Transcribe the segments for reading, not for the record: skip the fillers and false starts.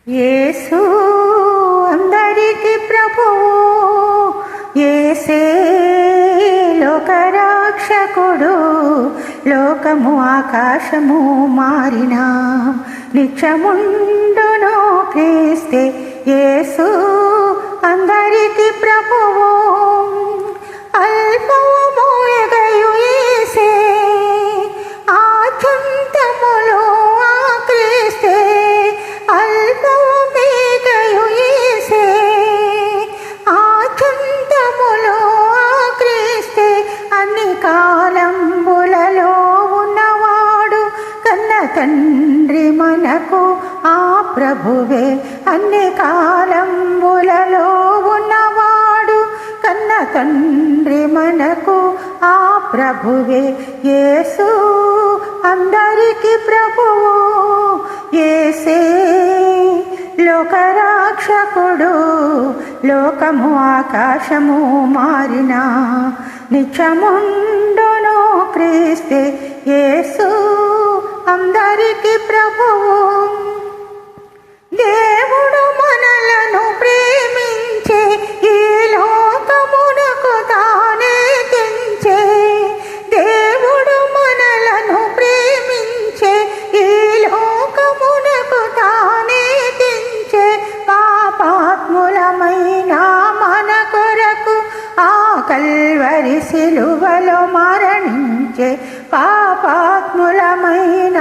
యేసు అందరికి ప్రభువు, యేసే లోకరక్షకుడు. లోకము ఆకాశము మారిన నిత్యముండును క్రీస్తే. యేసు అందరికి ప్రభువు, అల్పము మోయగయు యేసే, ఆద్యంతములో ఆ క్రీస్తే. అల్పము మేగయు యేసే, ఆద్యంతములో ఆ క్రీస్తే. అన్ని కాలంబులలో ఉన్నవాడు కన్న తండ్రి మనకు ఆ ప్రభువే. అన్ని కాలంబులలో ఉన్నవాడు కన్న తండ్రి మనకు ఆ ప్రభువే. యేసు అందరికి ప్రభువు, యేసే లోకరక్షకుడు. లోకము ఆకాశము మారిన నిత్యముండును క్రీస్తే. యేసు అందరికి ప్రభువు. దేవుడు మనలను ప్రేమించే, ఈ లోకమునకు తానే తెంచే. దేవుడు మనలను ప్రేమించే, ఈ లోకమునకు తానే తెంచే. పాపాత్ములమైన మన కొరకు ఆ కల్వరి సిలువలో మరణించే. పాపాత్ములమైన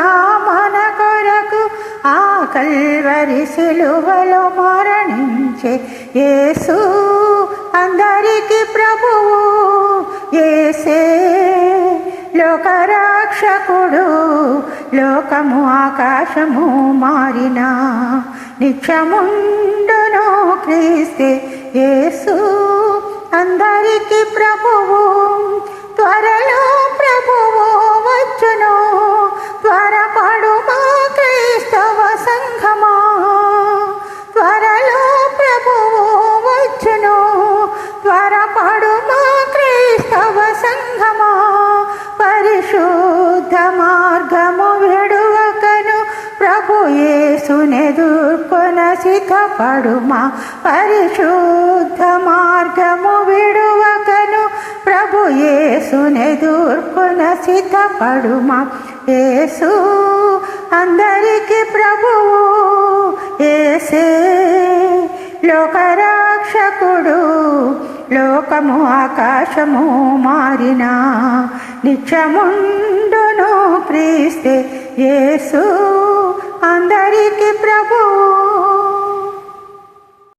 మన కొరకు ఆ కల్వరి సిలువలో మరణించే. యేసు అందరికి ప్రభువు, యేసే లోకరక్షకుడు. లోకము ఆకాశము మారిన నిత్యముండును క్రీస్తే. యేసు అందరికి ప్రభువు. త్వరలో ప్రభువు వచ్చును, త్వరపడు మా క్రైస్తవ సంఘమా. త్వరలో ప్రభువు వచ్చును, త్వరపడు మా క్రైస్తవ సంఘమా. పరిశుద్ధ మార్గము విడువకను ప్రభు యేసునెదుర్కొన సిద్ధపడుమా. పరిశుద్ధ మార్గము విడువకను ప్రభు యేసునెదుర్కొన సిద్ధపడుమా. యేసు అందరికి ప్రభువు, యేసే లోకరక్షకుడు. లోకము ఆకాశము మారిన నిత్యముండును క్రీస్తే. యేసు